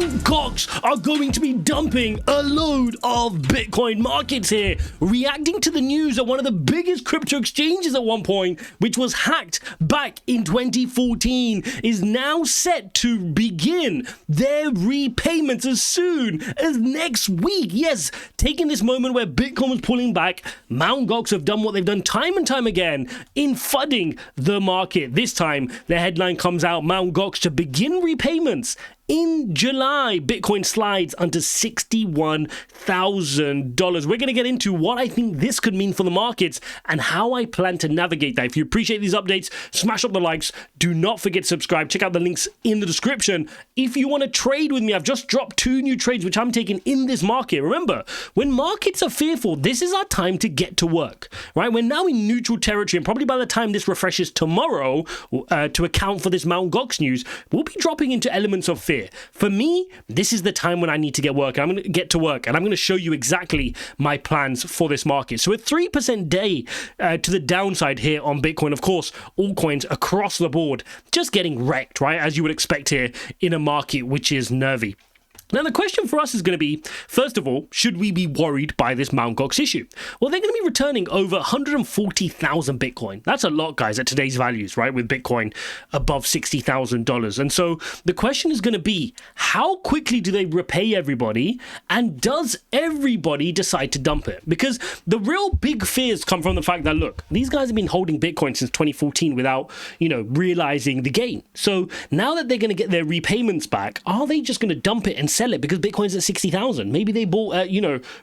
BITFLEX are going to be dumping a load of Bitcoin markets here, reacting to the news that one of the biggest crypto exchanges at one point, which was hacked back in 2014, is now set to begin their repayments as soon as next week. Yes, taking this moment where Bitcoin was pulling back, Mt. Gox have done what they've done time and time again in flooding the market. This time, the headline comes out, Mt. Gox to begin repayments. In July, Bitcoin slides under $61,000. We're going to get into what I think this could mean for the markets and how I plan to navigate that. If you appreciate these updates, smash up the likes. Do not forget to subscribe. Check out the links in the description. If you want to trade with me, I've just dropped 2 new trades, which I'm taking in this market. Remember, when markets are fearful, this is our time to get to work, right? We're now in neutral territory, and probably by the time this refreshes tomorrow to account for this Mt. Gox news, we'll be dropping into elements of fear. For me, this is the time when I need to get work. I'm going to get to work, and I'm going to show you exactly my plans for this market. So a 3% day to the downside here on Bitcoin. Of course, altcoins across the board just getting wrecked, right? As you would expect here in a market which is nervy. Now, the question for us is going to be, first of all, should we be worried by this Mt. Gox issue? Well, they're going to be returning over 140,000 Bitcoin. That's a lot, guys, at today's values, right? With Bitcoin above $60,000. And so the question is going to be, how quickly do they repay everybody? And does everybody decide to dump it? Because the real big fears come from the fact that, look, these guys have been holding Bitcoin since 2014 without, realizing the gain. So now that they're going to get their repayments back, are they just going to dump it and sell it because Bitcoin's at 60,000? Maybe they bought at,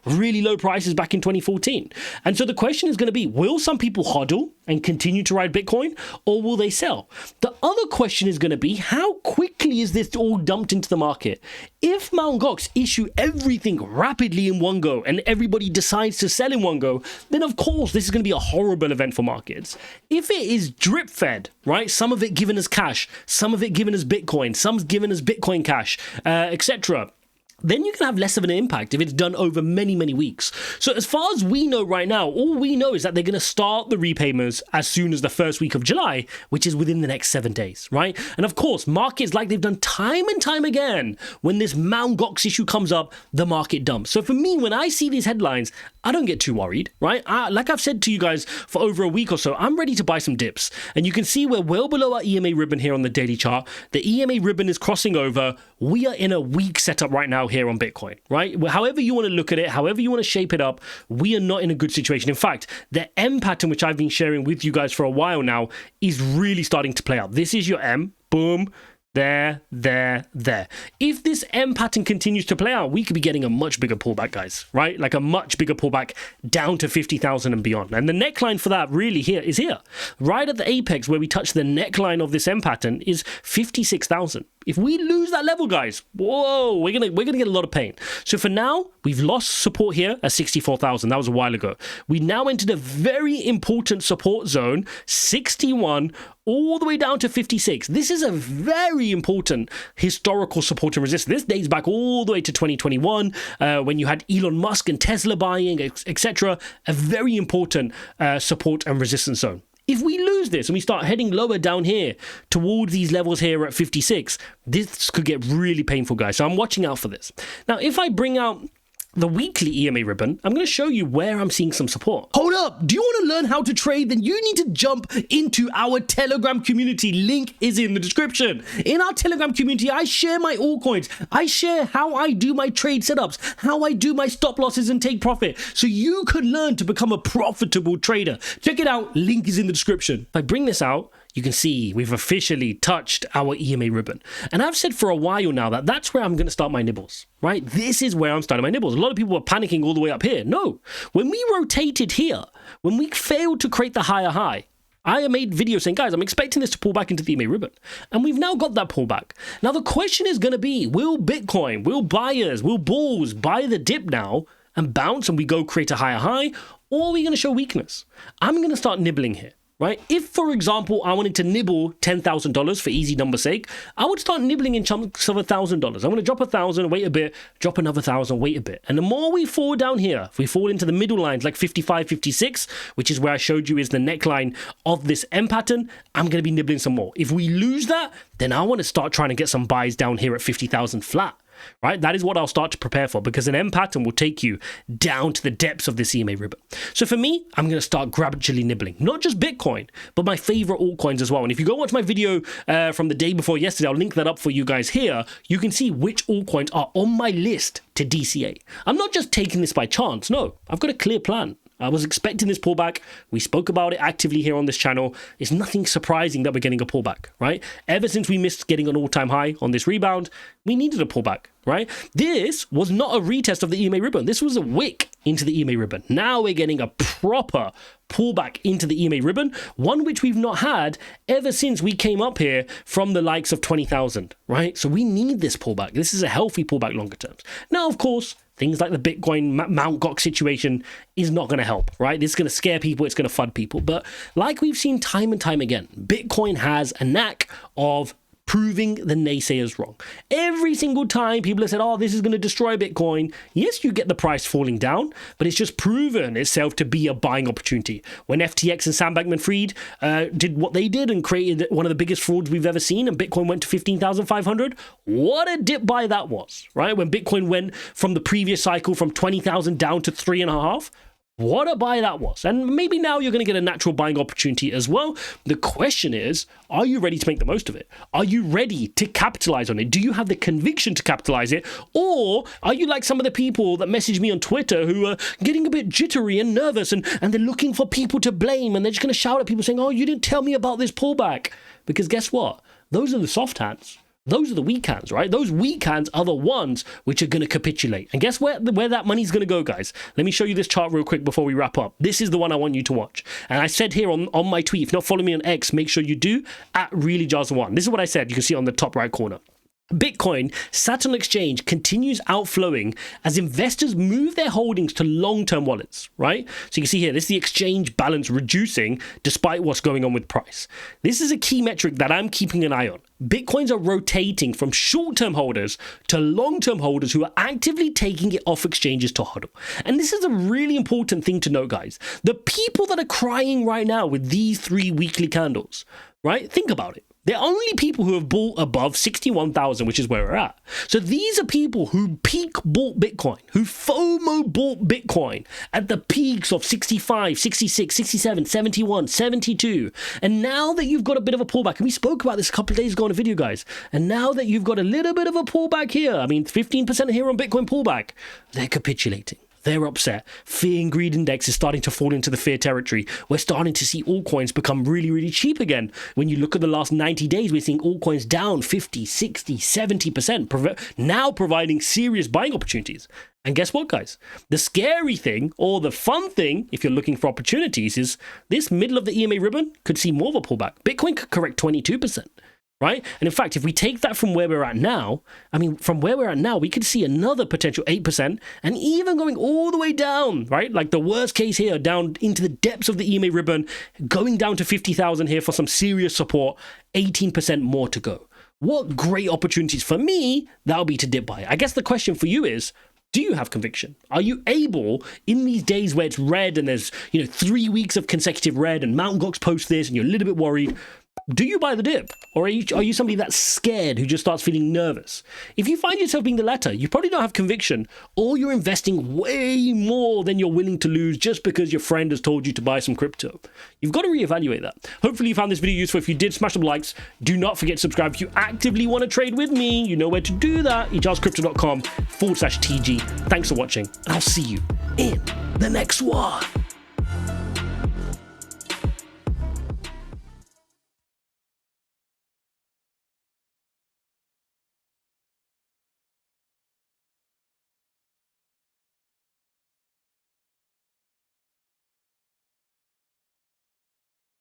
really low prices back in 2014. And so the question is going to be, will some people hodl and continue to ride Bitcoin, or will they sell? The other question is going to be, how quickly is this all dumped into the market? If Mt. Gox issue everything rapidly in one go and everybody decides to sell in one go, then of course this is going to be a horrible event for markets. If it is drip fed, right, some of it given as cash, some of it given as Bitcoin, some's given as Bitcoin Cash, etc., then you can have less of an impact if it's done over many, many weeks. So as far as we know right now, all we know is that they're going to start the repayments as soon as the first week of July, which is within the next 7 days, right? And of course, markets, like they've done time and time again, when this Mt. Gox issue comes up, the market dumps. So for me, when I see these headlines, I don't get too worried, right? Like I've said to you guys for over a week or so, I'm ready to buy some dips. And you can see we're well below our EMA ribbon here on the daily chart. The EMA ribbon is crossing over. We are in a weak setup right now here on Bitcoin, right? However you want to look at it, however you want to shape it up, we are not in a good situation. In fact, the M pattern, which I've been sharing with you guys for a while now, is really starting to play out. This is your M, boom, there. If this M pattern continues to play out, we could be getting a much bigger pullback, guys, right? Like a much bigger pullback down to 50,000 and beyond. And the neckline for that really is here. Right at the apex where we touch the neckline of this M pattern is 56,000. If we lose that level, guys, whoa, we're gonna get a lot of pain. So for now, we've lost support here at 64,000. That was a while ago. We now entered a very important support zone, 61, all the way down to 56. This is a very important historical support and resistance. This dates back all the way to 2021, when you had Elon Musk and Tesla buying, etc. A very important support and resistance zone. If we lose this and we start heading lower down here towards these levels here at 56, this could get really painful, guys. So I'm watching out for this. Now, if I bring out the weekly EMA ribbon, I'm going to show you where I'm seeing some support. Hold up! Do you want to learn how to trade? Then you need to jump into our Telegram community. Link is in the description. In our Telegram community, I share my altcoins. I share how I do my trade setups, how I do my stop losses and take profit, so you could learn to become a profitable trader. Check it out. Link is in the description. If I bring this out, you can see we've officially touched our EMA ribbon. And I've said for a while now that that's where I'm going to start my nibbles, right? This is where I'm starting my nibbles. A lot of people were panicking all the way up here. No, when we rotated here, when we failed to create the higher high, I made videos saying, guys, I'm expecting this to pull back into the EMA ribbon. And we've now got that pullback. Now, the question is going to be, will Bitcoin, will buyers, will bulls buy the dip now and bounce and we go create a higher high? Or are we going to show weakness? I'm going to start nibbling here. Right? If, for example, I wanted to nibble $10,000 for easy number's sake, I would start nibbling in chunks of $1,000. I'm going to drop 1,000, wait a bit, drop another 1,000, wait a bit. And the more we fall down here, if we fall into the middle lines like 55, 56, which is where I showed you is the neckline of this M pattern, I'm going to be nibbling some more. If we lose that, then I want to start trying to get some buys down here at 50,000 flat. right? That is what I'll start to prepare for, because an M pattern will take you down to the depths of this EMA ribbon. So for me, I'm going to start gradually nibbling, not just Bitcoin, but my favorite altcoins as well. And if you go watch my video from the day before yesterday, I'll link that up for you guys here. You can see which altcoins are on my list to DCA. I'm not just taking this by chance. No, I've got a clear plan. I was expecting this pullback. We spoke about it actively here on this channel. It's nothing surprising that we're getting a pullback, right? Ever since we missed getting an all-time high on this rebound, we needed a pullback, right? This was not a retest of the EMA ribbon. This was a wick into the EMA ribbon. Now we're getting a proper pullback into the EMA ribbon, one which we've not had ever since we came up here from the likes of 20,000, right? So we need this pullback. This is a healthy pullback longer terms. Now, of course, things like the Bitcoin Mt. Gox situation is not going to help, right? This is going to scare people. It's going to FUD people. But like we've seen time and time again, Bitcoin has a knack of proving the naysayers wrong. Every single time people have said, oh, this is going to destroy Bitcoin. Yes, you get the price falling down, but it's just proven itself to be a buying opportunity. When FTX and Sam Bankman-Fried did what they did and created one of the biggest frauds we've ever seen, and Bitcoin went to 15,500, what a dip buy that was, right? When Bitcoin went from the previous cycle from 20,000 down to 3.5, what a buy that was. And maybe now you're going to get a natural buying opportunity as well. The question is, are you ready to make the most of it? Are you ready to capitalize on it? Do you have the conviction to capitalize it? Or are you like some of the people that message me on Twitter who are getting a bit jittery and nervous and they're looking for people to blame, and they're just going to shout at people saying, oh, you didn't tell me about this pullback? Because guess what? Those are the soft hands. Those are the weak hands, right? Those weak hands are the ones which are going to capitulate. And guess where that money's going to go, guys? Let me show you this chart real quick before we wrap up. This is the one I want you to watch. And I said here on my tweet, if you're not following me on X, make sure you do, at ReallyJaz1. This is what I said. You can see on the top right corner. Bitcoin sat on exchange continues outflowing as investors move their holdings to long-term wallets, right? So you can see here, this is the exchange balance reducing despite what's going on with price. This is a key metric that I'm keeping an eye on. Bitcoins are rotating from short-term holders to long-term holders who are actively taking it off exchanges to hodl. And this is a really important thing to note, guys. The people that are crying right now with these 3 weekly candles, right? Think about it. They're only people who have bought above 61,000, which is where we're at. So these are people who peak bought Bitcoin, who FOMO bought Bitcoin at the peaks of 65, 66, 67, 71, 72. And now that you've got a bit of a pullback, and we spoke about this a couple of days ago in a video, guys, and now that you've got a little bit of a pullback here, I mean, 15% here on Bitcoin pullback, they're capitulating. They're upset. Fear and greed index is starting to fall into the fear territory. We're starting to see altcoins become really, really cheap again. When you look at the last 90 days, we're seeing altcoins down 50, 60, 70%, now providing serious buying opportunities. And guess what, guys? The scary thing, or the fun thing, if you're looking for opportunities, is this middle of the EMA ribbon could see more of a pullback. Bitcoin could correct 22%. Right? And in fact, if we take that from where we're at now, I mean, from where we're at now, we could see another potential 8% and even going all the way down, right? Like the worst case here, down into the depths of the EMA ribbon, going down to 50,000 here for some serious support, 18% more to go. What great opportunities for me, that'll be to dip buy. I guess the question for you is, do you have conviction? Are you able, in these days where it's red and there's, 3 weeks of consecutive red and Mt. Gox posts this and you're a little bit worried, do you buy the dip? Or are you somebody that's scared who just starts feeling nervous? If you find yourself being the latter, you probably don't have conviction, or you're investing way more than you're willing to lose just because your friend has told you to buy some crypto. You've got to reevaluate that. Hopefully you found this video useful. If you did, smash some likes. Do not forget to subscribe. If you actively want to trade with me, you know where to do that. ijazcrypto.com/TG. Thanks for watching, and I'll see you in the next one.